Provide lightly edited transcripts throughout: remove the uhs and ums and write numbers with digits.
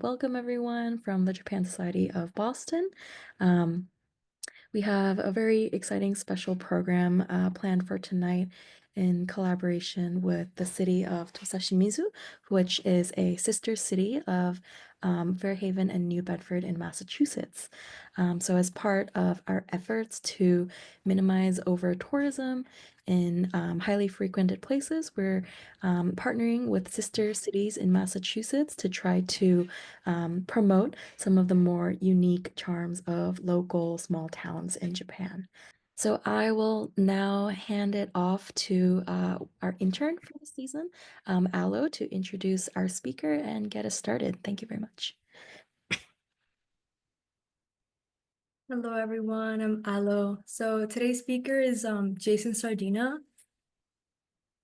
welcome everyone from the Japan Society of Boston. Um, we have a very exciting special program planned for tonight in collaboration with the City of Tosashimizu, which is a sister city of Fairhaven and New Bedford in Massachusetts. So as part of our efforts to minimize over-tourism in highly frequented places, we're partnering with sister cities in Massachusetts to try to promote some of the more unique charms of local small towns in Japan. So I will now hand it off to our intern for the season, Alo, to introduce our speaker and get us started. Thank you very much. Hello everyone, I'm Alo. So today's speaker is Jason Sardina.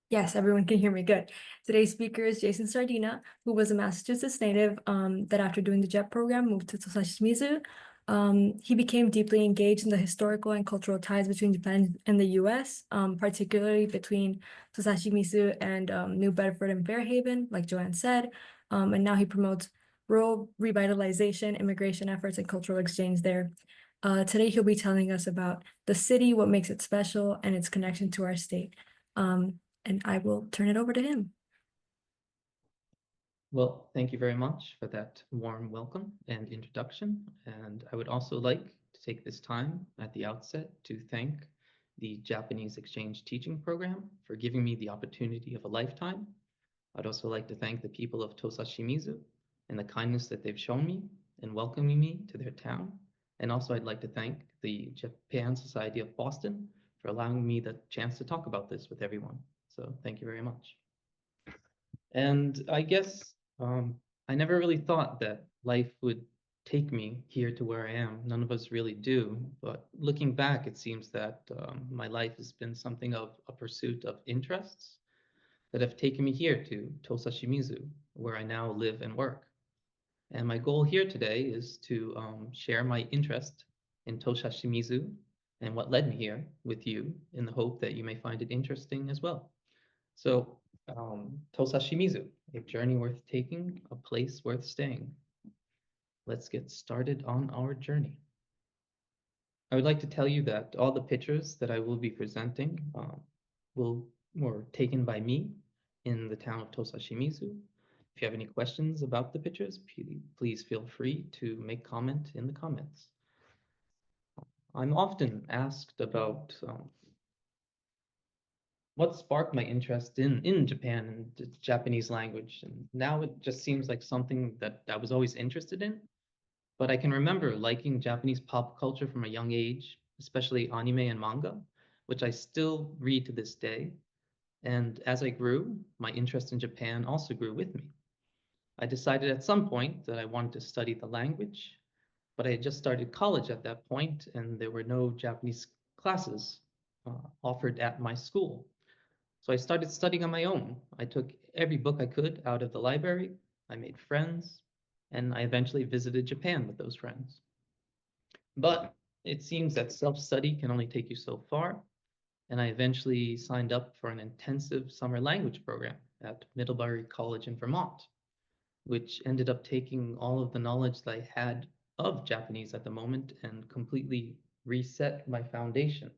Yes, everyone can hear me good. Today's speaker is Jason Sardina, who was a Massachusetts native that after doing the JET program moved to Tosashimizu. He became deeply engaged in the historical and cultural ties between Japan and the US, particularly between Tosashimizu and New Bedford and Fairhaven, like Joanne said. And now he promotes rural revitalization, immigration efforts, and cultural exchange there. Today he'll be telling us about the city, what makes it special, and its connection to our state. And I will turn it over to him. Well, thank you very much for that warm welcome and introduction. And I would also like to take this time at the outset to thank the Japanese Exchange Teaching Program for giving me the opportunity of a lifetime. I'd also like to thank the people of Tosashimizu and the kindness that they've shown me in welcoming me to their town. And also I'd like to thank the Japan Society of Boston for allowing me the chance to talk about this with everyone. So thank you very much. And I guess I never really thought that life would take me here to where I am. None of us really do. But looking back, it seems that my life has been something of a pursuit of interests that have taken me here to Tosashimizu, where I now live and work. And my goal here today is to share my interest in Tosashimizu and what led me here with you in the hope that you may find it interesting as well. So, Tosashimizu, a journey worth taking, a place worth staying. Let's get started on our journey. I would like to tell you that all the pictures that I will be presenting were taken by me in the town of Tosashimizu. If you have any questions about the pictures, please feel free to make comment in the comments. I'm often asked about what sparked my interest in Japan and the Japanese language. And now it just seems like something that I was always interested in. But I can remember liking Japanese pop culture from a young age, especially anime and manga, which I still read to this day. And as I grew, my interest in Japan also grew with me. I decided at some point that I wanted to study the language, but I had just started college at that point, and there were no Japanese classes offered at my school. So I started studying on my own. I took every book I could out of the library, I made friends, and I eventually visited Japan with those friends. But it seems that self-study can only take you so far, and I eventually signed up for an intensive summer language program at Middlebury College in Vermont, which ended up taking all of the knowledge that I had of Japanese at the moment and completely reset my foundation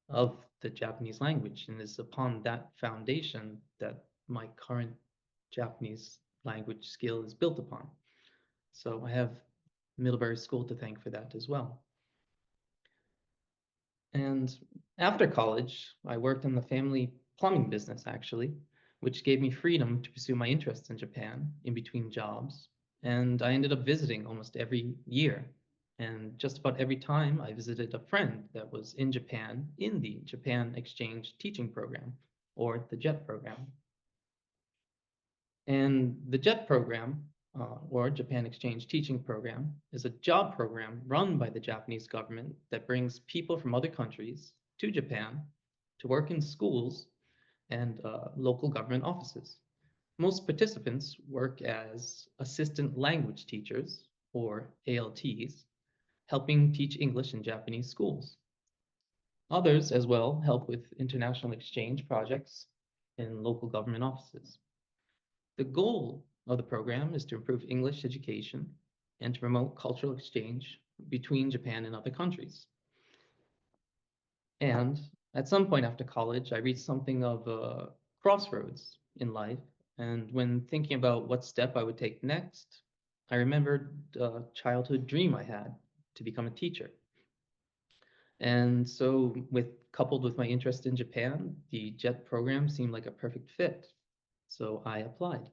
of the Japanese language. And it's upon that foundation that my current Japanese language skill is built upon. So I have Middlebury School to thank for that as well. And after college, I worked in the family plumbing business, actually, which gave me freedom to pursue my interests in Japan in between jobs. And I ended up visiting almost every year. And just about every time I visited a friend that was in Japan in the Japan Exchange Teaching Program, or the JET program. And the JET program, or Japan Exchange Teaching Program, is a job program run by the Japanese government that brings people from other countries to Japan to work in schools and local government offices. Most participants work as assistant language teachers, or ALTs, helping teach English in Japanese schools. Others, as well, help with international exchange projects in local government offices. The goal of the program is to improve English education and to promote cultural exchange between Japan and other countries. And at some point after college, I reached something of a crossroads in life. And when thinking about what step I would take next, I remembered a childhood dream I had to become a teacher. And so, coupled with my interest in Japan, the JET program seemed like a perfect fit. So I applied.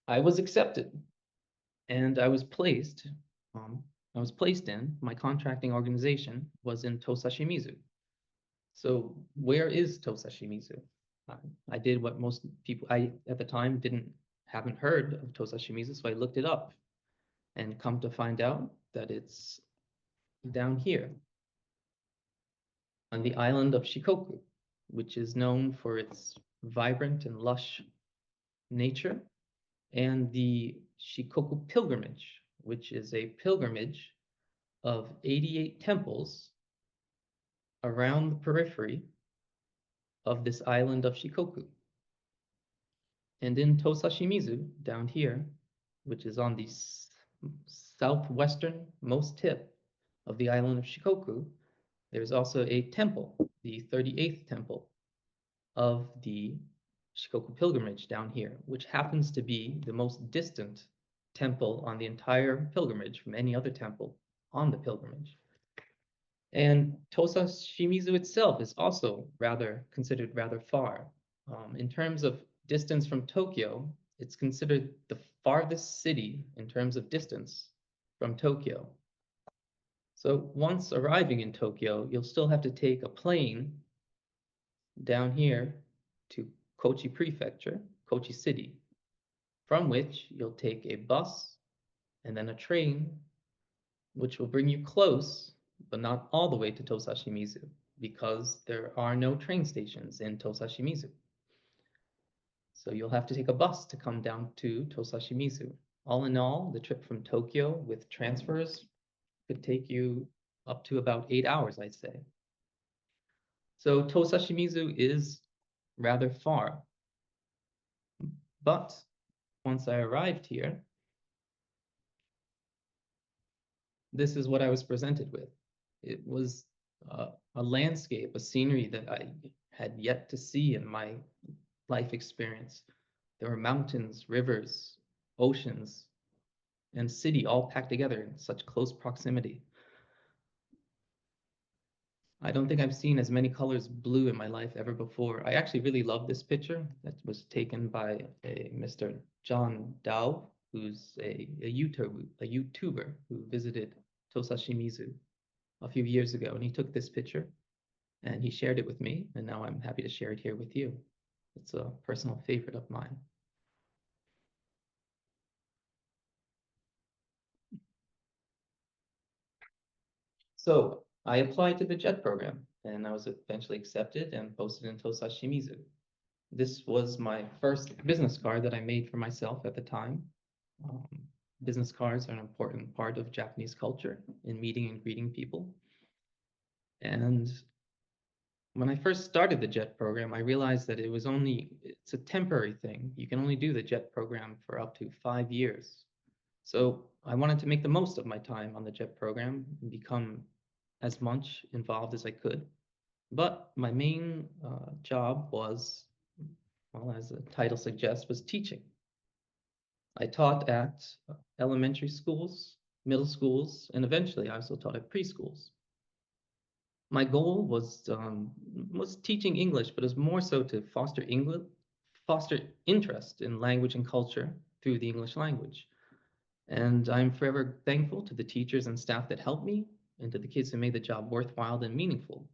I was accepted, and um, I was placed in, my contracting organization was in Tosashimizu. So where is Tosashimizu? Uh, I did what most people I at the time haven't heard of Tosashimizu, so I looked it up and come to find out that it's down here on the island of Shikoku, which is known for its vibrant and lush nature, and the Shikoku pilgrimage, which is a pilgrimage of 88 temples around the periphery of this island of Shikoku. And in Tosashimizu, down here, which is on the southwestern most tip of the island of Shikoku, there's also a temple, the 38th temple of the Shikoku pilgrimage down here, which happens to be the most distant temple on the entire pilgrimage from any other temple on the pilgrimage. And Tosashimizu itself is also considered rather far. In terms of distance from Tokyo, it's considered the farthest city in terms of distance from Tokyo. So once arriving in Tokyo, you'll still have to take a plane down here to Kochi Prefecture, Kochi City, from which you'll take a bus and then a train, which will bring you close, but not all the way to Tosashimizu, because there are no train stations in Tosashimizu. So you'll have to take a bus to come down to Tosashimizu. All in all, the trip from Tokyo with transfers could take you up to about 8 hours, I'd say. So Tosashimizu is rather far. But once I arrived here, this is what I was presented with. It was a landscape, a scenery that I had yet to see in my life experience. There were mountains, rivers, oceans, and city all packed together in such close proximity. I don't think I've seen as many colors blue in my life ever before. I actually really love this picture that was taken by a Mr. John Dow, who's a YouTuber who visited Tosashimizu a few years ago, and he took this picture and he shared it with me, and now I'm happy to share it here with you. It's a personal favorite of mine. So I applied to the JET program, and I was eventually accepted and posted in Tosashimizu. This was my first business card that I made for myself at the time. Um, Business cards are an important part of Japanese culture in meeting and greeting people. And when I first started the JET program, I realized that it's a temporary thing. You can only do the JET program for up to 5 years. So I wanted to make the most of my time on the JET program and become as much involved as I could. But my main job was, well, as the title suggests, was teaching. I taught at elementary schools, middle schools, and eventually I also taught at preschools. My goal was teaching English, but it was more so to foster interest in language and culture through the English language. And I'm forever thankful to the teachers and staff that helped me and to the kids who made the job worthwhile and meaningful.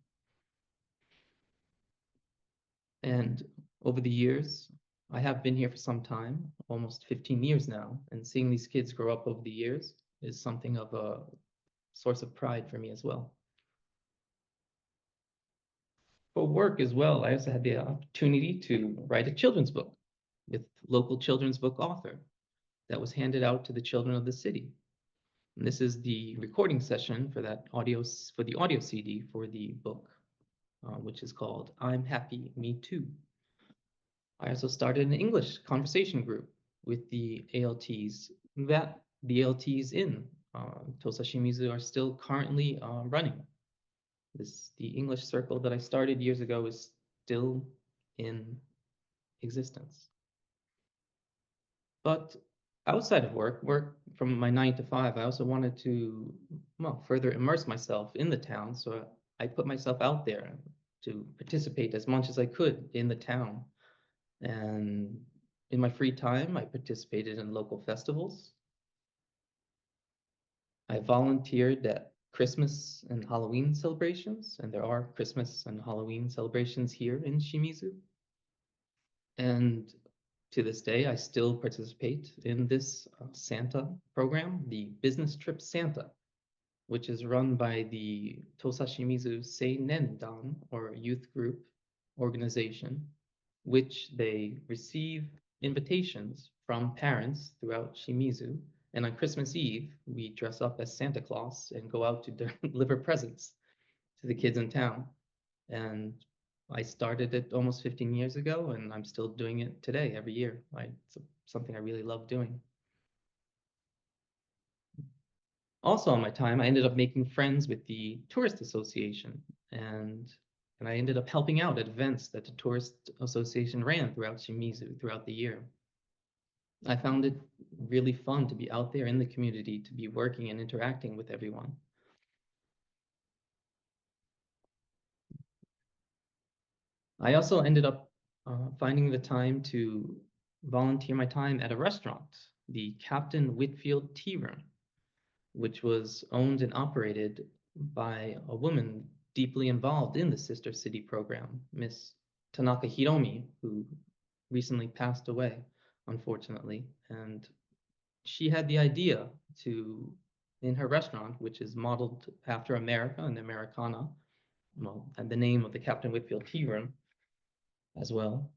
And over the years, I have been here for some time, almost 15 years now, and seeing these kids grow up over the years is something of a source of pride for me as well. For work as well, I also had the opportunity to write a children's book with local children's book author that was handed out to the children of the city. And this is the recording session for the audio CD for the book, which is called I'm Happy, Me Too. I also started an English conversation group with the ALTs that the ALTs in Tosashimizu are still currently running. The English circle that I started years ago is still in existence. But outside of work from my 9 to 5, I also wanted to, well, further immerse myself in the town. So I put myself out there to participate as much as I could in the town. And in my free time, I participated in local festivals. I volunteered at Christmas and Halloween celebrations, and there are Christmas and Halloween celebrations here in Shimizu. And to this day, I still participate in this Santa program, the Business Trip Santa, which is run by the Tosashimizu Seinen-dan, or youth group organization, which they receive invitations from parents throughout Shimizu. And on Christmas Eve, we dress up as Santa Claus and go out to deliver presents to the kids in town. And I started it almost 15 years ago, and I'm still doing it today, every year. It's something I really love doing. Also, on my time, I ended up making friends with the Tourist Association, and I ended up helping out at events that the Tourist Association ran throughout Shimizu throughout the year. I found it really fun to be out there in the community, to be working and interacting with everyone. I also ended up finding the time to volunteer my time at a restaurant, the Captain Whitfield Tea Room, which was owned and operated by a woman deeply involved in the Sister City program, Miss Tanaka Hiromi, who recently passed away, unfortunately. And she had the idea to, in her restaurant, which is modeled after America and Americana, well, and the name of the Captain Whitfield Tea Room as well.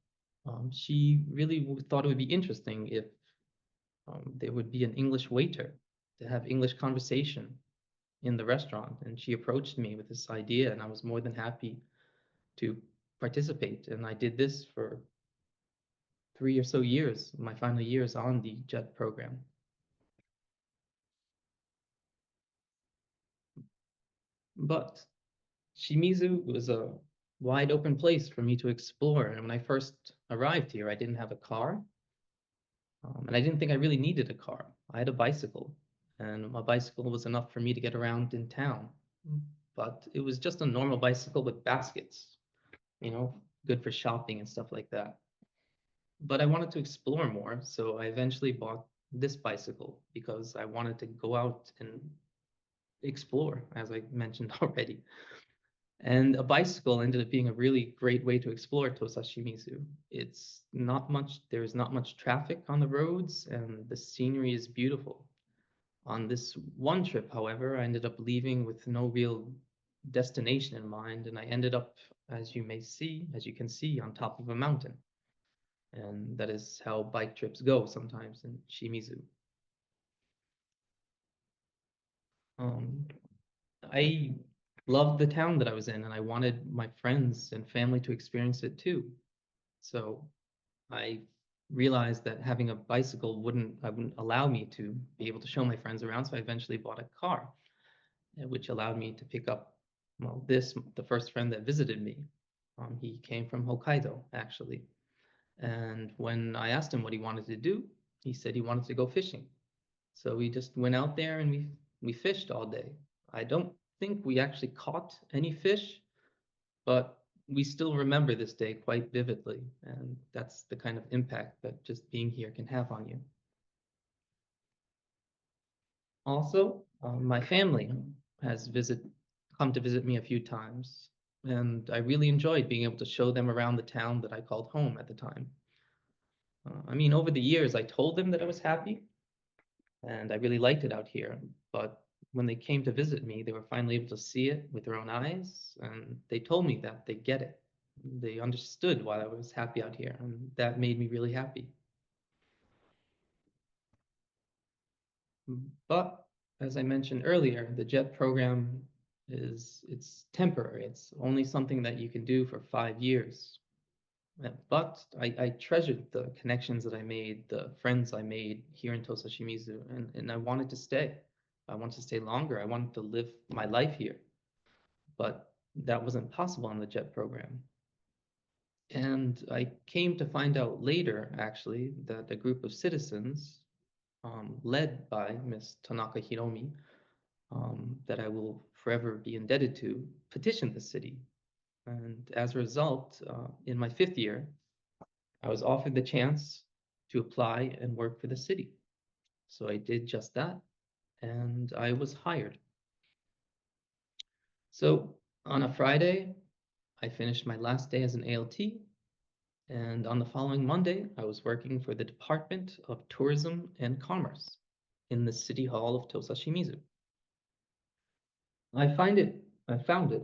She really thought it would be interesting if there would be an English waiter to have English conversation in the restaurant. And she approached me with this idea, and I was more than happy to participate. And I did this for 3 or so years, my final years on the JET program. But Shimizu was a wide open place for me to explore. And when I first arrived here, I didn't have a car. And I didn't think I really needed a car. I had a bicycle, and a bicycle was enough for me to get around in town. But it was just a normal bicycle with baskets, good for shopping and stuff like that. But I wanted to explore more, so I eventually bought this bicycle because I wanted to go out and explore, as I mentioned already. And a bicycle ended up being a really great way to explore Tosashimizu. There's not much traffic on the roads, and the scenery is beautiful. On this one trip, however, I ended up leaving with no real destination in mind, and I ended up, as you can see, on top of a mountain. And that is how bike trips go sometimes in Shimizu. Um, I loved the town that I was in, and I wanted my friends and family to experience it too. So I realized that having a bicycle wouldn't allow me to be able to show my friends around. So I eventually bought a car, which allowed me to pick up, well, the first friend that visited me. He came from Hokkaido, actually. And when I asked him what he wanted to do, he said he wanted to go fishing. So we just went out there and we fished all day. I don't think we actually caught any fish, but we still remember this day quite vividly, and that's the kind of impact that just being here can have on you. Also, my family has come to visit me a few times, and I really enjoyed being able to show them around the town that I called home at the time. Over the years, I told them that I was happy, and I really liked it out here. But when they came to visit me, they were finally able to see it with their own eyes, and they told me that they get it. They understood why I was happy out here, and that made me really happy. But as I mentioned earlier, the JET program it's temporary. It's only something that you can do for 5 years. But I treasured the connections that I made, the friends I made here in Tosashimizu, and I wanted to stay. I wanted to stay longer. I wanted to live my life here. But that wasn't possible on the JET program. And I came to find out later, actually, that a group of citizens, led by Miss Tanaka Hiromi, that I will forever be indebted to, petitioned the city. And as a result, in my 5th year, I was offered the chance to apply and work for the city. So I did just that, and I was hired. So on a Friday, I finished my last day as an ALT, and on the following Monday, I was working for the Department of Tourism and Commerce in the City Hall of Tosashimizu. I found it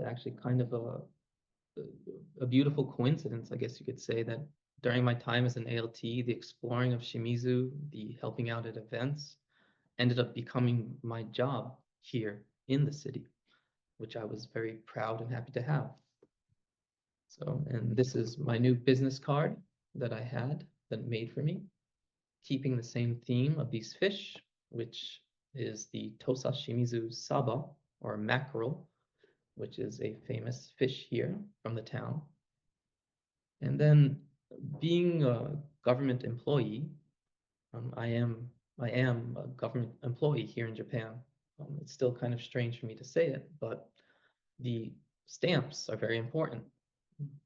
actually kind of a beautiful coincidence, I guess you could say, that during my time as an ALT, the exploring of Shimizu, the helping out at events, ended up becoming my job here in the city, which I was very proud and happy to have. So, and this is my new business card that I had that made for me, keeping the same theme of these fish, which is the Tosashimizu Saba, or mackerel, which is a famous fish here from the town. And then being a government employee, I am a government employee here in Japan. It's still kind of strange for me to say it, but the stamps are very important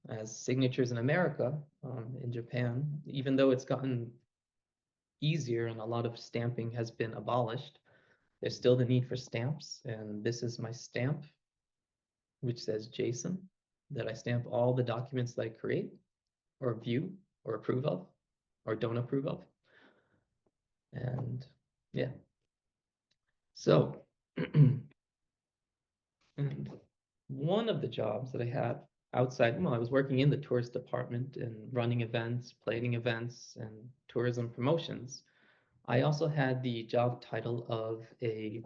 as signatures in America. In Japan, even though it's gotten easier and a lot of stamping has been abolished, there's still the need for stamps. And this is my stamp, which says Jason, that I stamp all the documents that I create or view or approve of or don't approve of. And yeah, so and one of the jobs that I had outside, well, I was working in the tourist department and running events, planning events, and tourism promotions. I also had the job title of a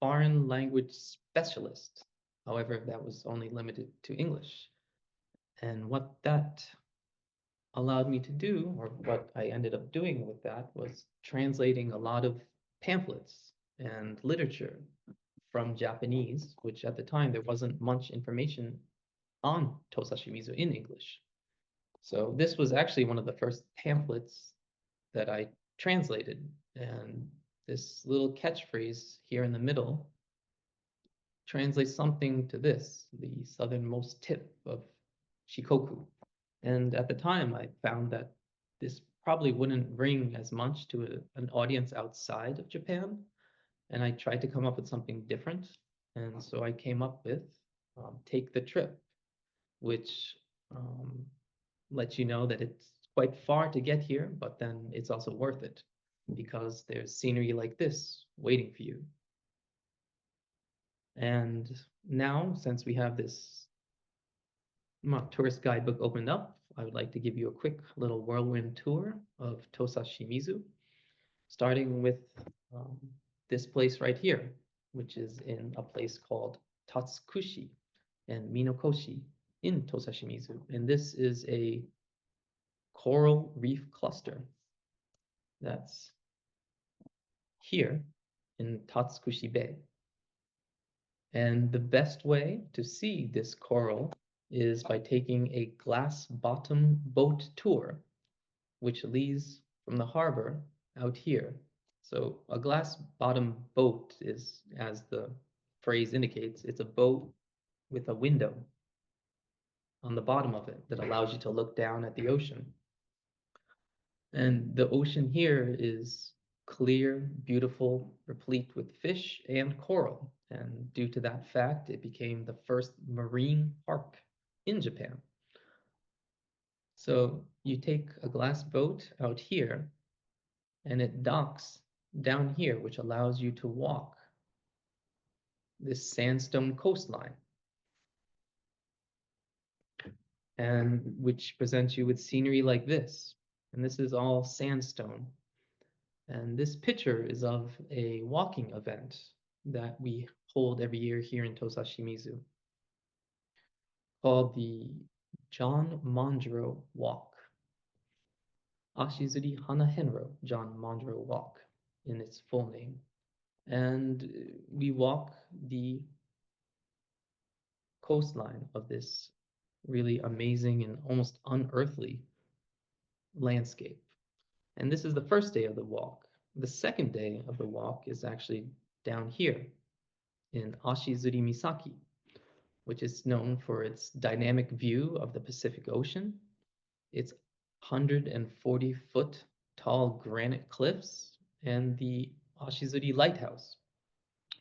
foreign language specialist. However, that was only limited to English. And what that allowed me to do, or what I ended up doing with that, was translating a lot of pamphlets and literature from Japanese, which at the time there wasn't much information on Tosashimizu in English. So this was actually one of the first pamphlets that I translated. And this little catchphrase here in the middle translates something to this, the southernmost tip of Shikoku. And at the time, I found that this probably wouldn't ring as much to an audience outside of Japan. And I tried to come up with something different. And so I came up with Take the Trip, which lets you know that it's quite far to get here, but then it's also worth it because there's scenery like this waiting for you. And now, since we have this tourist guidebook opened up, I would like to give you a quick little whirlwind tour of Tosashimizu, starting with um, this place right here, which is in a place called Tatsukushi and Minokoshi in Tosashimizu. And this is a coral reef cluster that's here in Tatsukushi Bay. And the best way to see this coral is by taking a glass bottom boat tour, which leaves from the harbor out here. So a glass bottom boat is, as the phrase indicates, it's a boat with a window on the bottom of it that allows you to look down at the ocean. And the ocean here is clear, beautiful, replete with fish and coral. And due to that fact, it became the first marine park in Japan. So you take a glass boat out here and it docks down here, which allows you to walk this sandstone coastline, and which presents you with scenery like this. And this is all sandstone. And this picture is of a walking event that we hold every year here in Tosashimizu called the John Monjaro Walk. Ashizuri Hanahenro John Mondro Walk in its full name. And we walk the coastline of this really amazing and almost unearthly landscape. And this is the first day of the walk. The second day of the walk is actually down here in Ashizuri Misaki, which is known for its dynamic view of the Pacific Ocean, its 140-foot tall granite cliffs, and the Ashizuri Lighthouse,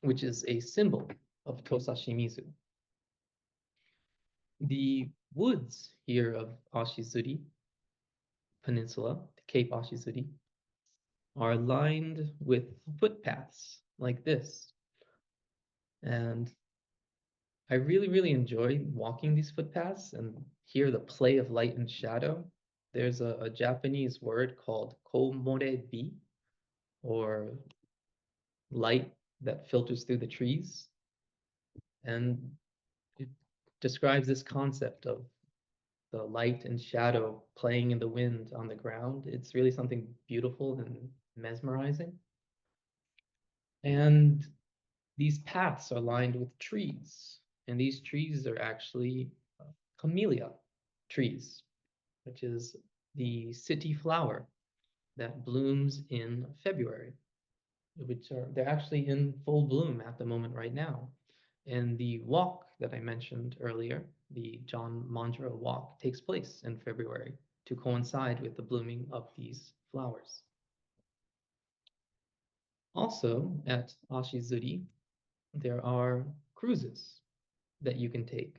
which is a symbol of Tosashimizu. The woods here of Ashizuri Peninsula, Cape Ashizuri, are lined with footpaths like this. And I really, really enjoy walking these footpaths and hear the play of light and shadow. There's a Japanese word called komorebi, or light that filters through the trees. And it describes this concept of the light and shadow playing in the wind on the ground. It's really something beautiful and mesmerizing. And these paths are lined with trees, and these trees are actually camellia trees, which is the city flower that blooms in February, they're actually in full bloom at the moment right now. And the walk that I mentioned earlier, the John Mondro walk, takes place in February to coincide with the blooming of these flowers. Also at Ashizuri, there are cruises that you can take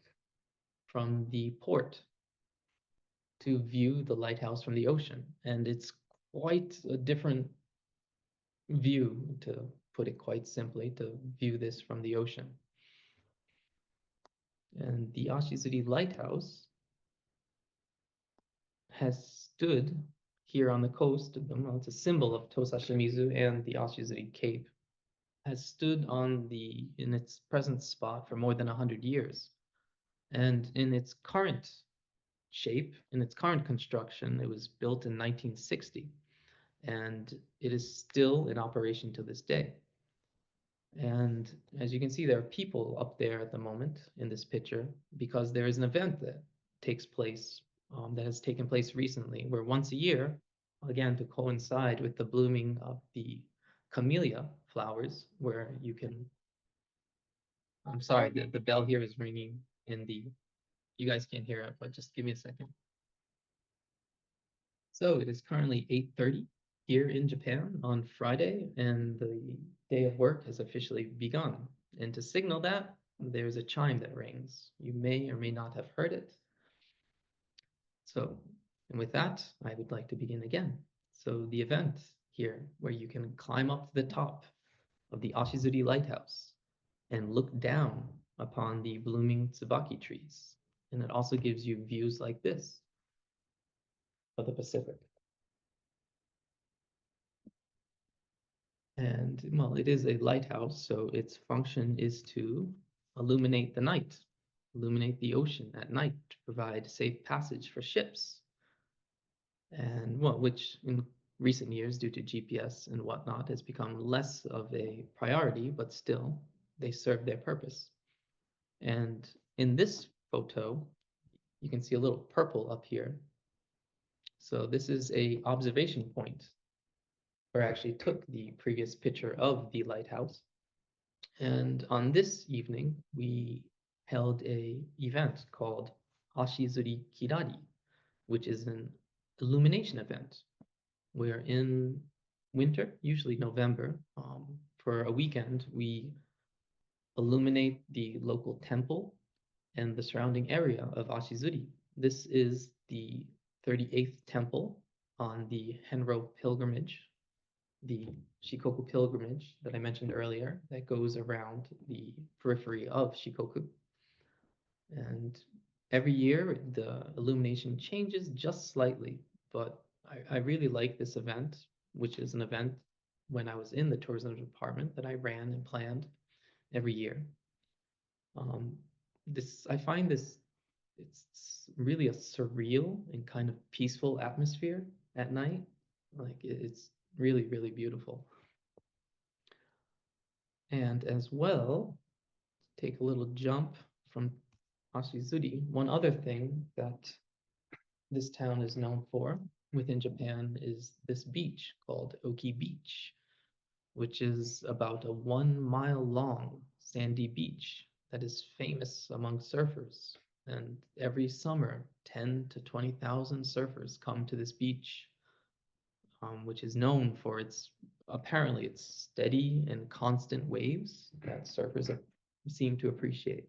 from the port to view the lighthouse from the ocean. And it's quite a different view, to put it quite simply, to view this from the ocean. And the Ashizuri Lighthouse has stood here on the coast. Well, it's a symbol of Tosashimizu and the Ashizuri Cape. Has stood in its present spot for more than 100 years. And in its current shape, in its current construction, it was built in 1960. And it is still in operation to this day. And as you can see, there are people up there at the moment in this picture because there is an event that takes place, that has taken place recently, where once a year, again, to coincide with the blooming of the camellia flowers, where you can, I'm sorry, the bell here is ringing you guys can't hear it, but just give me a second. So it is currently 8:30 here in Japan on Friday, and the day of work has officially begun. And to signal that, there's a chime that rings. You may or may not have heard it. So, and with that, I would like to begin again. So the event here, where you can climb up to the top of the Ashizuri Lighthouse and look down upon the blooming tsubaki trees. And it also gives you views like this of the Pacific. And well, it is a lighthouse, so its function is to illuminate the night, illuminate the ocean at night to provide safe passage for ships. And well, which in recent years, due to GPS and whatnot, has become less of a priority, but still they serve their purpose. And in this photo, you can see a little purple up here. So this is a observation point where I actually took the previous picture of the lighthouse. And on this evening, we held an event called Ashizuri Kirari, which is an illumination event where in winter, usually November, for a weekend, we illuminate the local temple and the surrounding area of Ashizuri. This is the 38th temple on the Henro pilgrimage, the Shikoku pilgrimage that I mentioned earlier, that goes around the periphery of Shikoku. And every year the illumination changes just slightly, but I really like this event, which is an event when I was in the tourism department that I ran and planned every year. I find it's really a surreal and kind of peaceful atmosphere at night. Like it's really, really beautiful. And as well, take a little jump from Ashizuri. One other thing that this town is known for within Japan is this beach called Oki Beach, which is about a 1 mile long sandy beach that is famous among surfers. And every summer, 10 to 20,000 surfers come to this beach, which is known for its apparently its steady and constant waves that surfers seem to appreciate.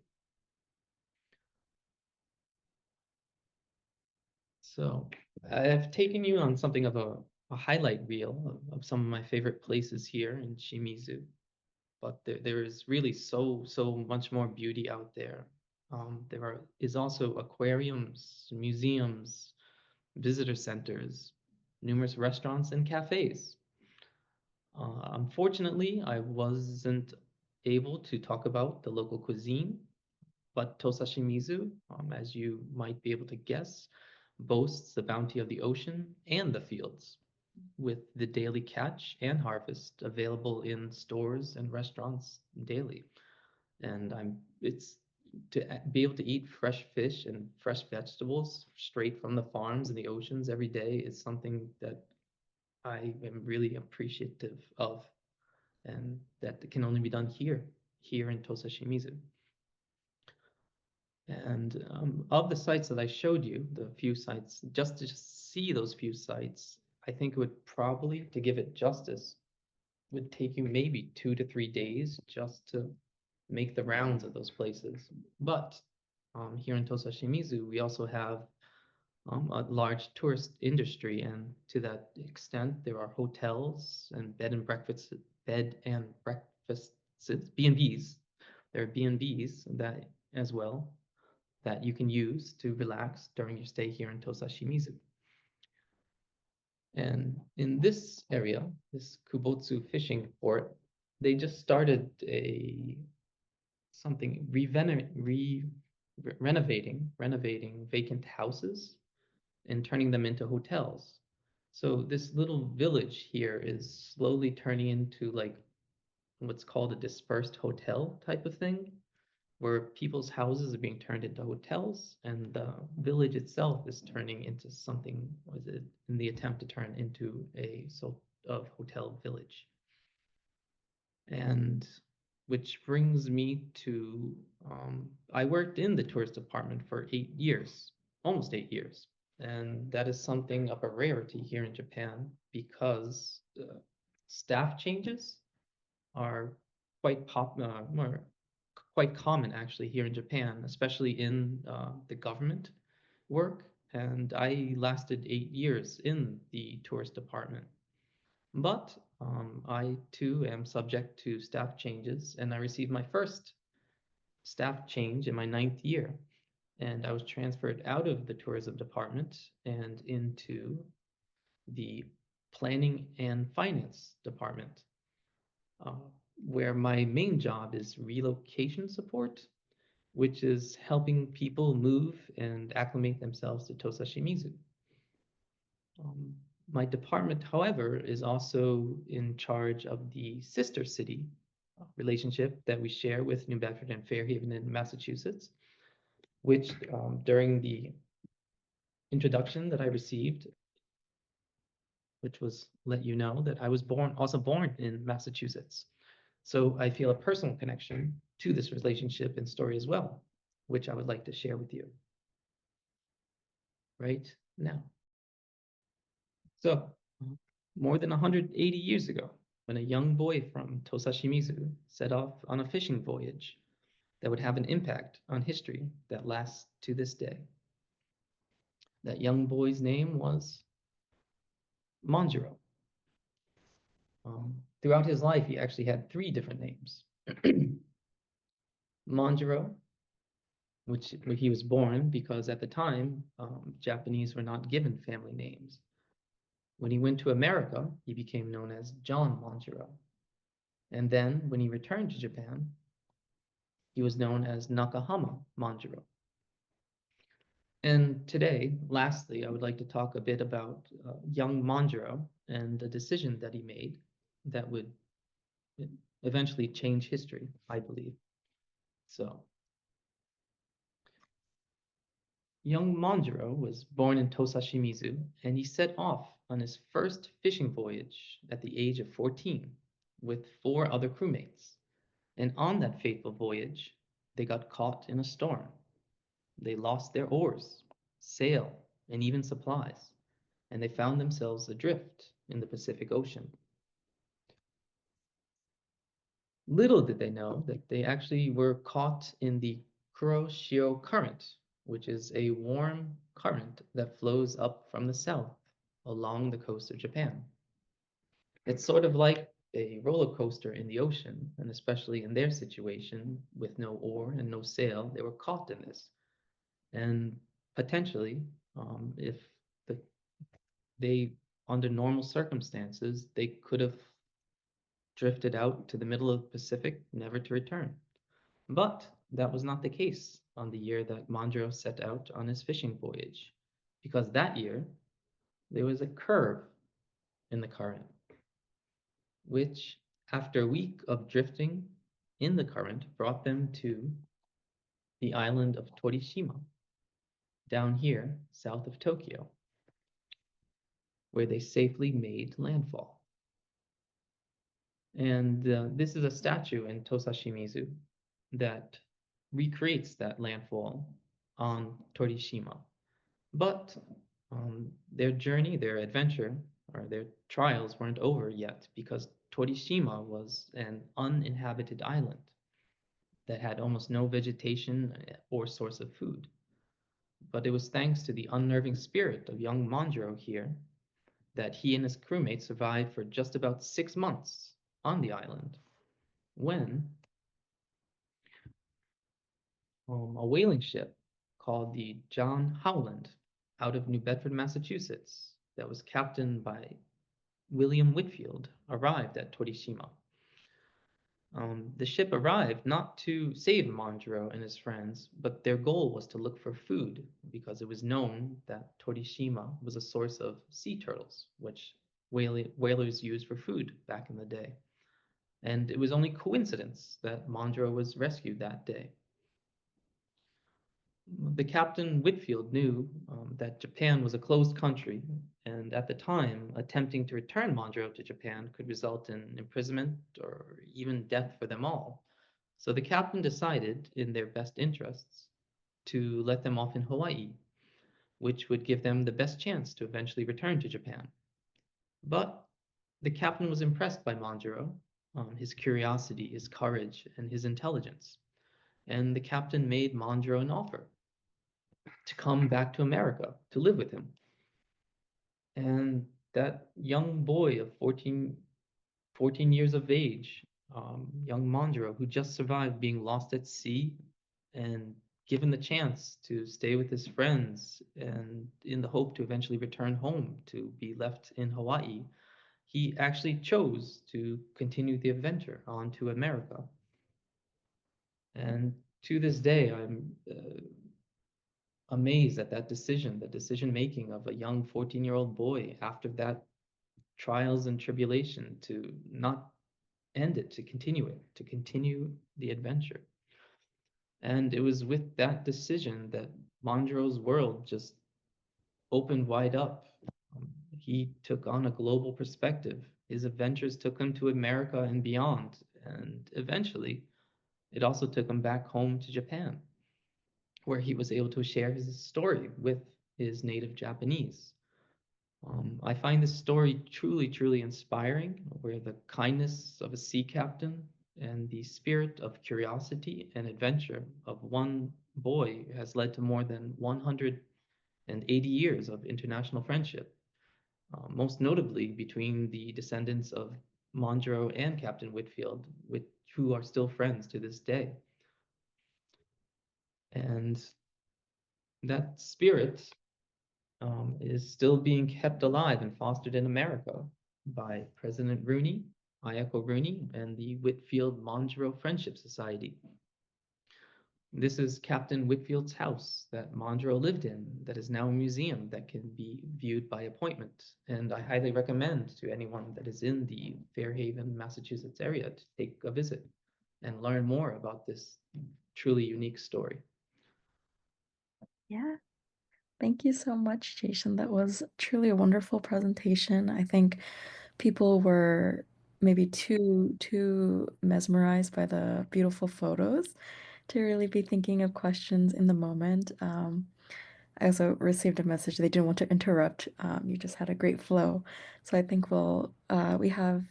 So I've taken you on something of a highlight reel of some of my favorite places here in Shimizu, but there is really so much more beauty out there. Is also aquariums, museums, visitor centers, numerous restaurants and cafes. Unfortunately, I wasn't able to talk about the local cuisine, but Tosashimizu, as you might be able to guess, boasts the bounty of the ocean and the fields, with the daily catch and harvest available in stores and restaurants daily. And it's to be able to eat fresh fish and fresh vegetables straight from the farms and the oceans every day is something that I am really appreciative of, and that can only be done here in Tosashimizu. And of the sites that I showed you, the few sites, just to see those few sites, I think it would probably, to give it justice, would take you maybe 2 to 3 days just to make the rounds of those places. But here in Tosashimizu, we also have a large tourist industry, and to that extent, there are hotels and bed and breakfasts, B&Bs. There are B&Bs that as well that you can use to relax during your stay here in Tosashimizu. And in this area, this Kubotsu fishing port, they just started renovating vacant houses and turning them into hotels. So this little village here is slowly turning into like what's called a dispersed hotel type of thing, where people's houses are being turned into hotels, and the village itself is turning into something, was it in the attempt to turn into a sort of hotel village. And which brings me to, I worked in the tourist department for 8 years, almost 8 years. And that is something of a rarity here in Japan because staff changes are quite quite common actually here in Japan, especially in the government work. And I lasted 8 years in the tourist department. But I too am subject to staff changes, and I received my first staff change in my 9th year. And I was transferred out of the tourism department and into the planning and finance department, uh, where my main job is relocation support, which is helping people move and acclimate themselves to Tosashimizu. Um, my department, however, is also in charge of the sister city relationship that we share with New Bedford and Fairhaven in Massachusetts, which during the introduction that I received, which was let you know that I was also born in Massachusetts. So I feel a personal connection to this relationship and story as well, which I would like to share with you right now. So, more than 180 years ago, when a young boy from Tosashimizu set off on a fishing voyage that would have an impact on history that lasts to this day. That young boy's name was Manjiro. Throughout his life, he actually had 3 different names. Manjiro, which he was born because at the time, Japanese were not given family names. When he went to America, he became known as John Manjiro. And then when he returned to Japan, he was known as Nakahama Manjiro. And today, lastly, I would like to talk a bit about young Manjaro and the decision that he made that would eventually change history, I believe. So, young Manjaro was born in Tosashimizu, and he set off on his first fishing voyage at the age of 14 with 4 other crewmates. And on that fateful voyage, they got caught in a storm. They lost their oars, sail, and even supplies, and they found themselves adrift in the Pacific Ocean. Little did they know that they actually were caught in the Kuroshio Current, which is a warm current that flows up from the south along the coast of Japan. It's sort of like a roller coaster in the ocean, and especially in their situation with no oar and no sail, they were caught in this. And potentially, if the, they, under normal circumstances, they could have drifted out to the middle of the Pacific, never to return. But that was not the case on the year that Manjaro set out on his fishing voyage, because that year there was a curve in the current, which, after a week of drifting in the current, brought them to the island of Torishima, down here south of Tokyo, where they safely made landfall. And this is a statue in Tosashimizu that recreates that landfall on Torishima. But their journey, their adventure, or their trials weren't over yet because Torishima was an uninhabited island that had almost no vegetation or source of food. But it was thanks to the unnerving spirit of young Manjaro here that he and his crewmates survived for just about 6 months on the island when a whaling ship called the John Howland out of New Bedford, Massachusetts, that was captained by William Whitfield, arrived at Torishima. The ship arrived not to save Manjaro and his friends, but their goal was to look for food because it was known that Torishima was a source of sea turtles, which whalers used for food back in the day. And it was only coincidence that Manjaro was rescued that day. The Captain Whitfield knew that Japan was a closed country, and at the time, attempting to return Manjaro to Japan could result in imprisonment or even death for them all. So the captain decided, in their best interests, to let them off in Hawaii, which would give them the best chance to eventually return to Japan. But the captain was impressed by Manjaro, his curiosity, his courage, and his intelligence, and the captain made Manjaro an offer to come back to America to live with him. And that young boy of 14 years of age, young Manjaro, who just survived being lost at sea and given the chance to stay with his friends and in the hope to eventually return home to be left in Hawaii, he actually chose to continue the adventure on to America. And to this day, I'm amazed at that decision, the decision making of a young 14-year-old boy after that trials and tribulation to not end it, to continue the adventure. And it was with that decision that Manjaro's world just opened wide up. He took on a global perspective. His adventures took him to America and beyond. And eventually, it also took him back home to Japan, where he was able to share his story with his native Japanese. I find this story truly, truly inspiring, where the kindness of a sea captain and the spirit of curiosity and adventure of one boy has led to more than 180 years of international friendship, most notably between the descendants of Manjaro and Captain Whitfield, who are still friends to this day. And that spirit is still being kept alive and fostered in America by President Rooney, Ayako Rooney, and the Whitfield Manjaro Friendship Society. This is Captain Whitfield's house that Mondro lived in, that is now a museum that can be viewed by appointment. And I highly recommend to anyone that is in the Fairhaven, Massachusetts area to take a visit and learn more about this truly unique story. Yeah. Thank you so much, Jason. That was truly a wonderful presentation. I think people were maybe too mesmerized by the beautiful photos to really be thinking of questions in the moment. I also received a message they didn't want to interrupt. You just had a great flow. So I think we have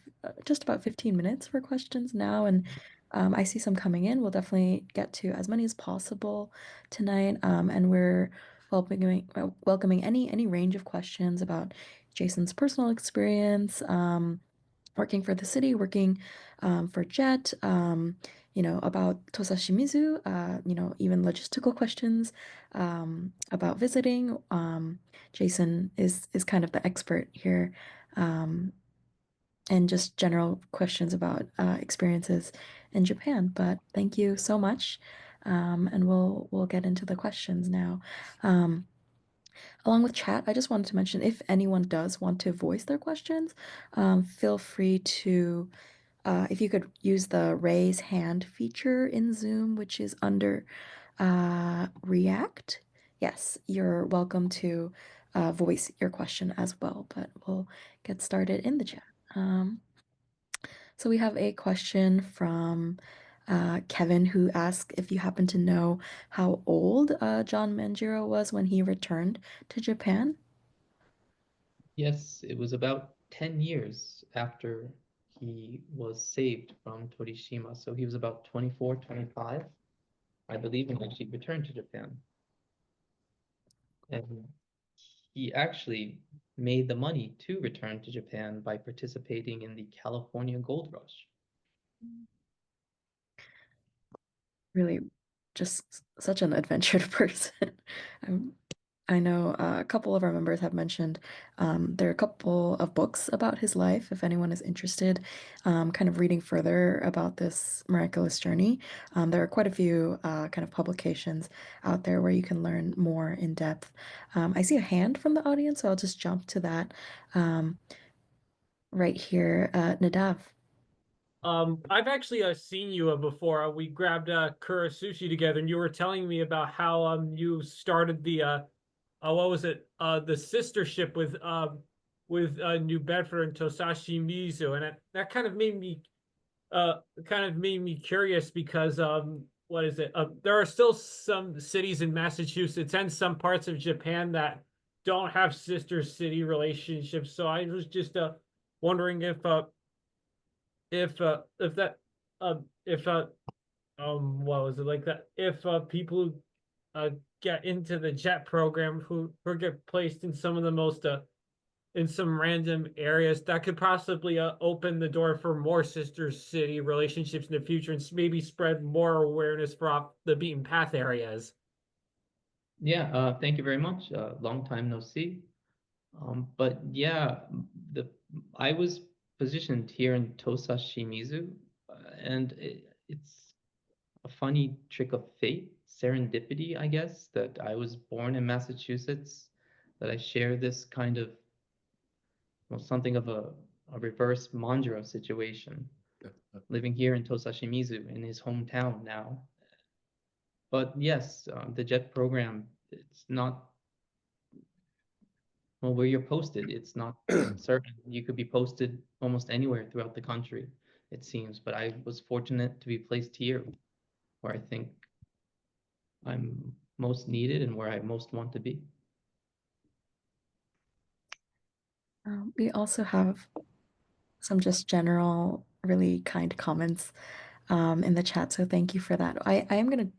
just about 15 minutes for questions now, and I see some coming in. We'll definitely get to as many as possible tonight, and we're welcoming any range of questions about Jason's personal experience, working for the city, working for Jet, about Tosashimizu, even logistical questions about visiting. Jason is kind of the expert here, um, and just general questions about experiences in Japan. But thank you so much, and we'll get into the questions now. Um, Along with chat, I just wanted to mention if anyone does want to voice their questions, feel free to, if you could use the raise hand feature in Zoom, which is under React. Yes, you're welcome to voice your question as well, but we'll get started in the chat. Um, so we have a question from Kevin who asked if you happen to know how old John Manjiro was when he returned to Japan. Yes, it was about 10 years after he was saved from Torishima. So he was about 24, 25, I believe, when he returned to Japan. And he actually made the money to return to Japan by participating in the California Gold Rush. Really just such an adventured person. I'm, I know a couple of our members have mentioned there are a couple of books about his life if anyone is interested, kind of reading further about this miraculous journey. There are quite a few kind of publications out there where you can learn more in depth. I see a hand from the audience, so I'll just jump to that um, right here. Nadav. I've actually seen you before. We grabbed Kura Sushi together, and you were telling me about how you started the what was it? The sister ship with New Bedford and Tosashimizu, and that kind of made me curious because what is it? There are still some cities in Massachusetts and some parts of Japan that don't have sister city relationships. So I was just wondering if that if what was it like that if people who get into the jet program who get placed in some of the most in some random areas that could possibly open the door for more sister city relationships in the future and maybe spread more awareness for off the beaten path areas. Yeah, thank you very much. Long time no see. But yeah, the I was positioned here in Tosashimizu, and it's a funny trick of fate, serendipity, I guess, that I was born in Massachusetts, that I share this kind of, well, something of a reverse Manjaro situation, living here in Tosashimizu in his hometown now. But yes, the JET program, it's not, well, where you're posted, it's not certain. You could be posted almost anywhere throughout the country, it seems. But I was fortunate to be placed here, where I think I'm most needed and where I most want to be. We also have some just general, really kind comments in the chat. So thank you for that. I am going to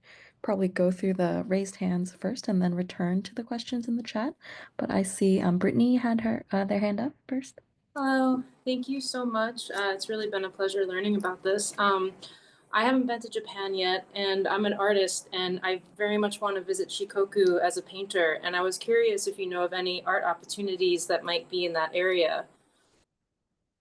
probably go through the raised hands first and then return to the questions in the chat. But I see Brittany had their hand up first. Hello, thank you so much. It's really been a pleasure learning about this. I haven't been to Japan yet, and I'm an artist, and I very much want to visit Shikoku as a painter. And I was curious if you know of any art opportunities that might be in that area.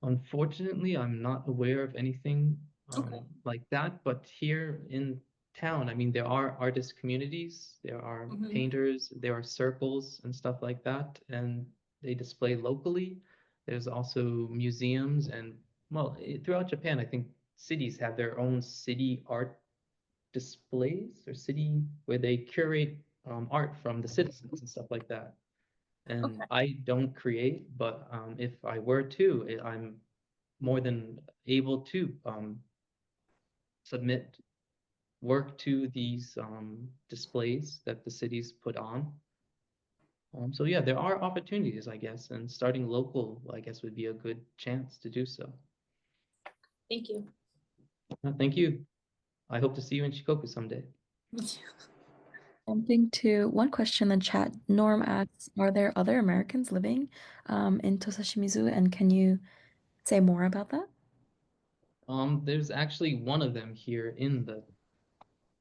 Unfortunately, I'm not aware of anything Okay. like that, but here in town, I mean, there are artist communities, there are painters, there are circles and stuff like that, and they display locally. There's also museums and, well, throughout Japan, I think cities have their own city art displays or city where they curate art from the citizens and stuff like that. And Okay. I don't create, but if I were to, I'm more than able to submit work to these displays that the cities put on. So yeah, there are opportunities, I guess, and starting local, I guess, would be a good chance to do so. Thank you. Thank you. I hope to see you in Shikoku someday. Jumping to one question in the chat, Norm asks, are there other Americans living in Tosashimizu, and can you say more about that? There's actually one of them here in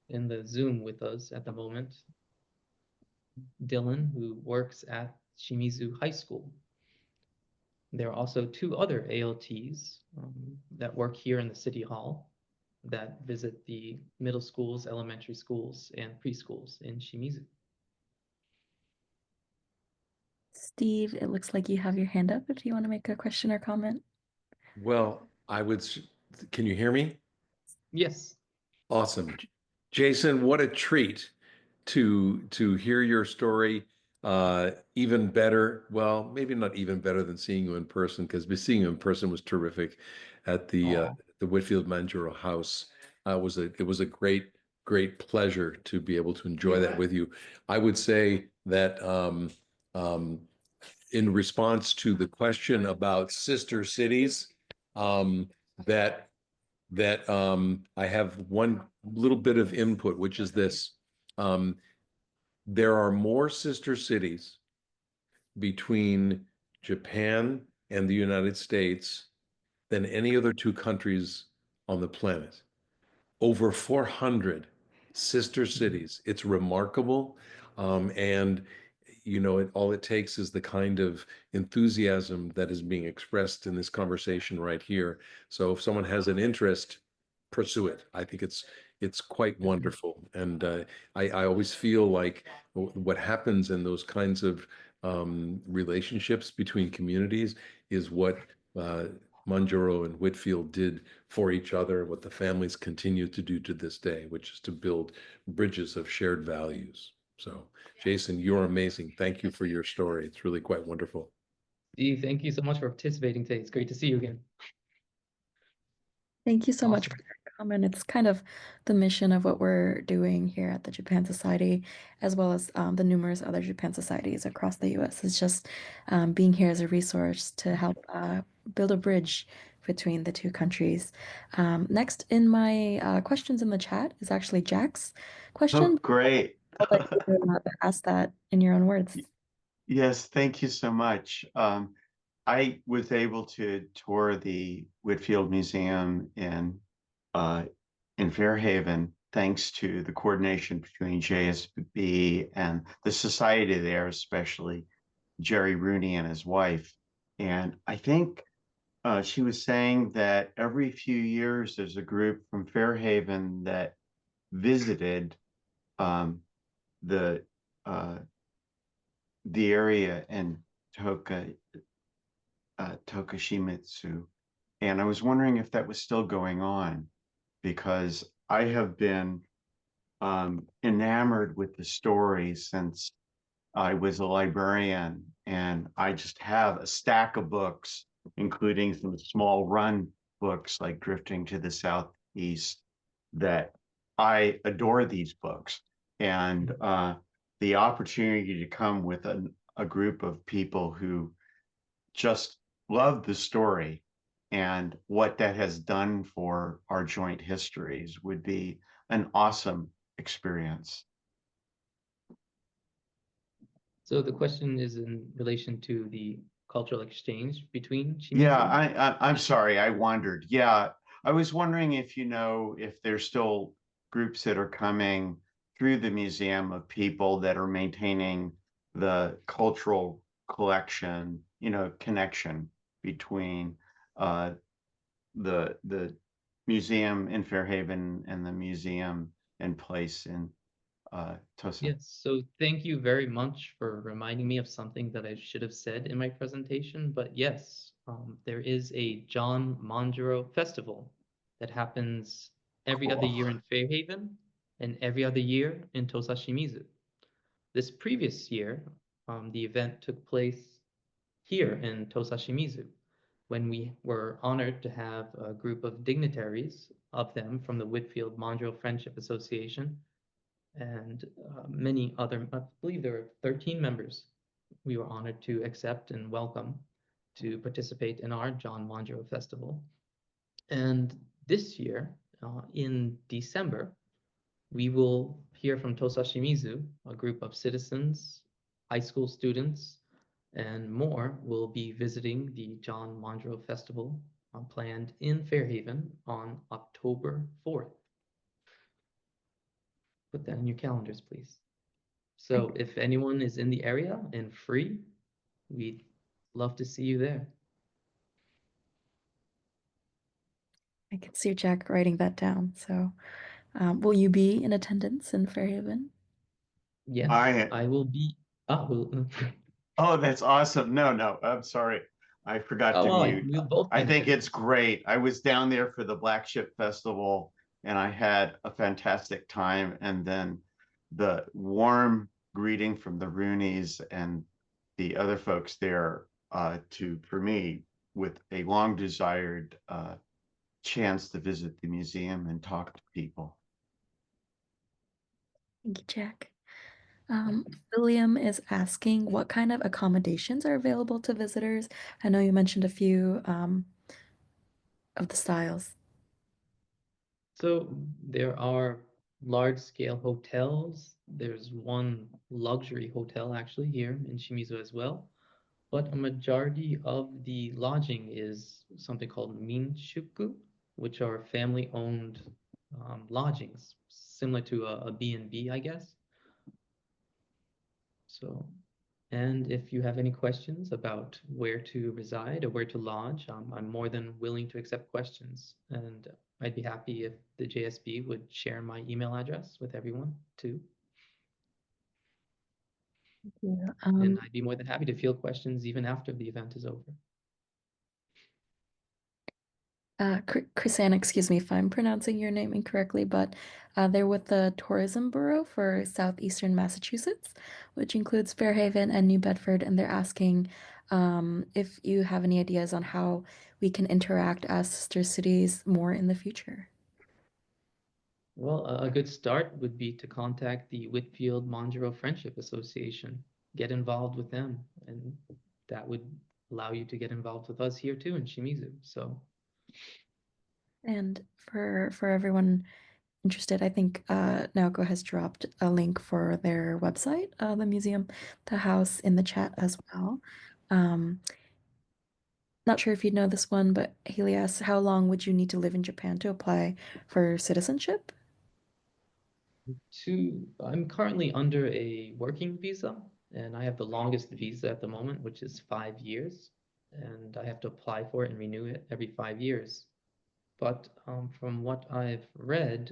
the Zoom with us at the moment, Dylan, who works at Shimizu High School. There are also two other ALTs that work here in the City Hall that visit the middle schools, elementary schools, and preschools in Shimizu. Steve, it looks like you have your hand up if you want to make a question or comment. Well, can you hear me? Yes. Awesome. Jason, what a treat to hear your story. Even better, well, maybe not even better than seeing you in person, because seeing you in person was terrific at the Whitfield Manjuro House. It was a great pleasure to be able to enjoy that with you. I would say that in response to the question about sister cities, that I have one little bit of input, which is this. There are more sister cities between Japan and the United States than any other two countries on the planet. Over 400 sister cities. It's remarkable. And all it takes is the kind of enthusiasm that is being expressed in this conversation right here. So if someone has an interest, pursue it. I think it's quite wonderful. And I always feel like what happens in those kinds of relationships between communities is what Manjuro and Whitfield did for each other, what the families continue to do to this day, which is to build bridges of shared values. So, Jason, you're amazing. Thank you for your story. It's really quite wonderful. Steve, thank you so much for participating today. It's great to see you again. Thank you so much Awesome. for your comment. It's kind of the mission of what we're doing here at the Japan Society, as well as the numerous other Japan societies across the US. It's just being here as a resource to help build a bridge between the two countries. Next in my questions in the chat is actually Jack's Oh, question. great. I'd like you to ask that in your own words. Yes, thank you so much. I was able to tour the Whitfield Museum in Fairhaven, thanks to the coordination between JSB and the society there, especially Jerry Rooney and his wife. And I think she was saying that every few years there's a group from Fairhaven that visited um, the uh, the area in Tokashimitsu. And I was wondering if that was still going on, because I have been enamored with the story since I was a librarian, and I just have a stack of books, including some small run books like Drifting to the Southeast, that I adore these books. And the opportunity to come with a group of people who just love the story and what that has done for our joint histories would be an awesome experience. So the question is in relation to the cultural exchange between Shimizu. Yeah, I'm sorry, I wandered. Yeah, I was wondering if you know if there's still groups that are coming through the museum of people that are maintaining the cultural collection, connection between the museum in Fairhaven and the museum and place in Tosa. Yes, so thank you very much for reminding me of something that I should have said in my presentation. But yes, there is a John Manjaro Festival that happens every other year Cool. in Fairhaven and every other year in Tosashimizu. This previous year, the event took place here in Tosashimizu when we were honored to have a group of dignitaries of them from the Whitfield Monroe Friendship Association and many other, I believe there were 13 members we were honored to accept and welcome to participate in our John Monroe Festival. And this year, in December, we will hear from Tosashimizu, a group of citizens, high school students, and more will be visiting the John Monroe Festival planned in Fairhaven on October 4th. Put that in your calendars, please. So if anyone is in the area and free, we'd love to see you there. I can see Jack writing that down. So, will you be in attendance in Fairhaven? Yes, I I will be. Well, Oh, that's awesome. No, I'm sorry. I forgot oh, to well, mute. we'll both be I in think it's attendance. great. I was down there for the Black Ship Festival and I had a fantastic time. And then the warm greeting from the Roonies and the other folks there for me with a long desired chance to visit the museum and talk to people. Thank you, Jack. William is asking what kind of accommodations are available to visitors. I know you mentioned a few of the styles. So there are large-scale hotels. There's one luxury hotel actually here in Shimizu as well. But a majority of the lodging is something called minshuku, which are family-owned lodgings, similar to a B&B, I guess. So, and if you have any questions about where to reside or where to lodge, I'm more than willing to accept questions. And I'd be happy if the JSB would share my email address with everyone too. Yeah. And I'd be more than happy to field questions even after the event is over. Chrisanne, excuse me if I'm pronouncing your name incorrectly, but they're with the Tourism Bureau for Southeastern Massachusetts, which includes Fairhaven and New Bedford, and they're asking if you have any ideas on how we can interact as sister cities more in the future. Well, a good start would be to contact the Whitfield Monjaro Friendship Association. Get involved with them, and that would allow you to get involved with us here too in Shimizu. So, And for everyone interested, I think Naoko has dropped a link for their website, the museum, the house, in the chat as well. Not sure if you know this one, but Haley asks, how long would you need to live in Japan to apply for citizenship? I'm currently under a working visa, and I have the longest visa at the moment, which is 5 years, and I have to apply for it and renew it every 5 years. But from what I've read,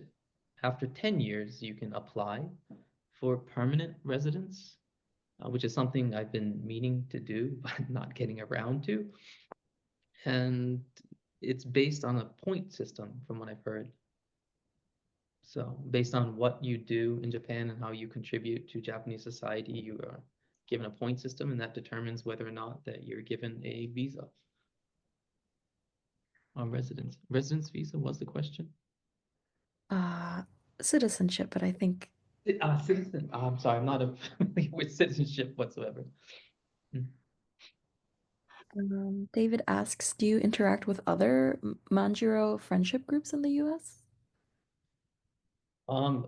after 10 years, you can apply for permanent residence, which is something I've been meaning to do, but not getting around to. And it's based on a point system, from what I've heard. So based on what you do in Japan and how you contribute to Japanese society, you are given a point system, and that determines whether or not that you're given a visa. Residence visa was the question. Uh, Citizenship, but I think Citizen. I'm sorry, I'm not familiar with citizenship whatsoever. David asks, do you interact with other Manjiro friendship groups in the US? Um,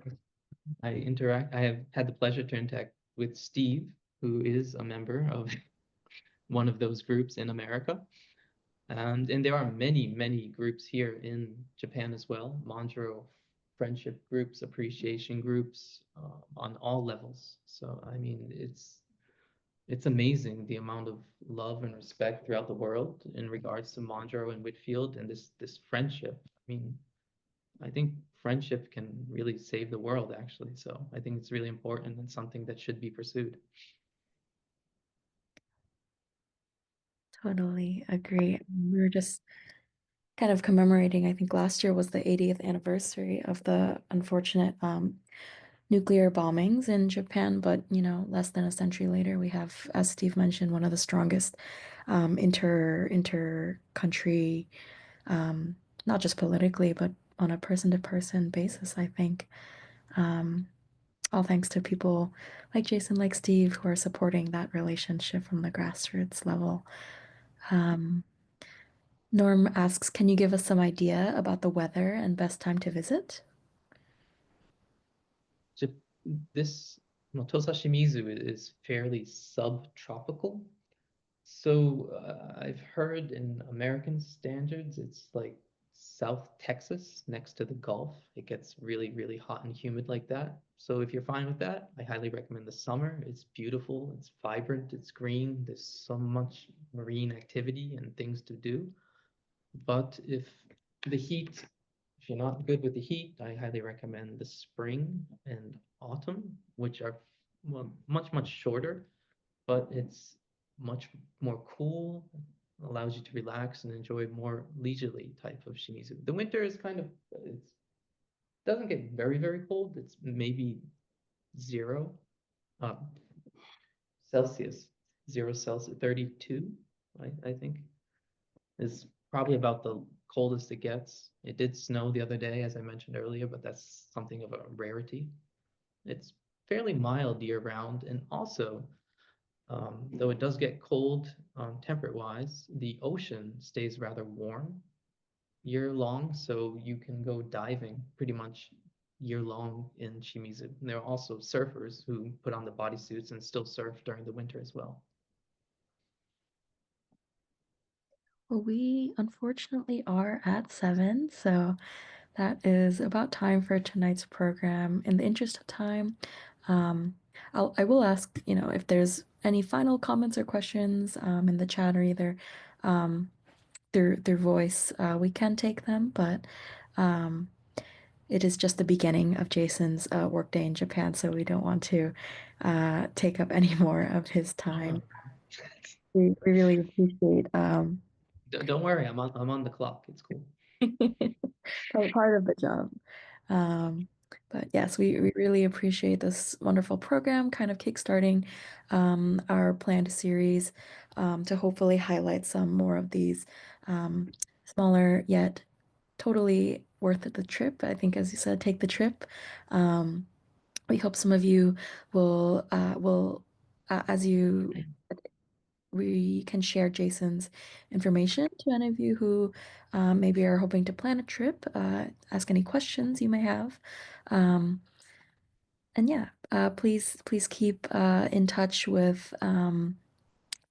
I have had the pleasure to interact with Steve, who is a member of one of those groups in America. And there are many groups here in Japan as well. Manjaro friendship groups, appreciation groups, on all levels. So, I mean, it's amazing the amount of love and respect throughout the world in regards to Manjaro and Whitfield and this friendship. I mean, I think friendship can really save the world, actually. So I think it's really important and something that should be pursued. Totally agree. We were just kind of commemorating, I think last year was the 80th anniversary of the unfortunate nuclear bombings in Japan, but less than a century later, we have, as Steve mentioned, one of the strongest inter country, not just politically, but on a person to person basis, I think. Um, all thanks to people like Jason, like Steve, who are supporting that relationship from the grassroots level. Um, Norm asks, can you give us some idea about the weather and best time to visit? Jap- This Tosashimizu is fairly subtropical. So I've heard in American standards, it's like South Texas next to the Gulf. It gets really, really hot and humid like that. So if you're fine with that, I highly recommend the summer. It's beautiful, it's vibrant, it's green. There's so much marine activity and things to do. But if the heat, if you're not good with the heat, I highly recommend the spring and autumn, which are well, much, much shorter, but it's much more cool, allows you to relax and enjoy more leisurely type of Shimizu. The winter is kind of, it doesn't get very, very cold. It's maybe 0 uh, Celsius, 0 Celsius, 32, I think, is probably about the coldest it gets. It did snow the other day, as I mentioned earlier, but that's something of a rarity. It's fairly mild year round, and also though it does get cold temperate-wise, the ocean stays rather warm year long, so you can go diving pretty much year long in Shimizu. And there are also surfers who put on the bodysuits and still surf during the winter as well. Well, we unfortunately are at 7, so that is about time for tonight's program. In the interest of time, I will ask, if there's any final comments or questions in the chat or either through voice, we can take them, but um, it is just the beginning of Jason's workday in Japan, so we don't want to take up any more of his time. We really appreciate Don't worry, I'm on the clock. It's cool. part of the job. Um, but yes, we really appreciate this wonderful program, kind of kickstarting our planned series to hopefully highlight some more of these smaller yet totally worth it the trip. I think, as you said, take the trip. Um, we hope some of you will as you we can share Jason's information to any of you who maybe are hoping to plan a trip, ask any questions you may have. Um, and yeah, please keep in touch with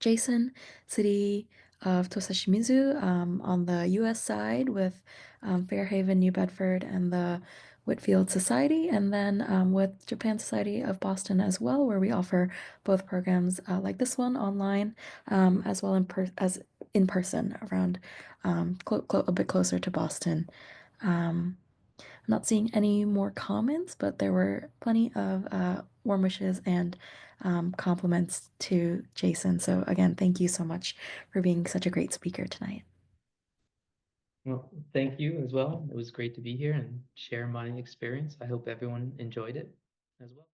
Jason, City of Tosashimizu, on the US side with Fairhaven, New Bedford, and the Whitfield Society, and then with Japan Society of Boston as well, where we offer both programs like this one online, as well as in person around a bit closer to Boston. Um, I'm not seeing any more comments, but there were plenty of warm wishes and compliments to Jason. So again, thank you so much for being such a great speaker tonight. Well, thank you as well. It was great to be here and share my experience. I hope everyone enjoyed it as well.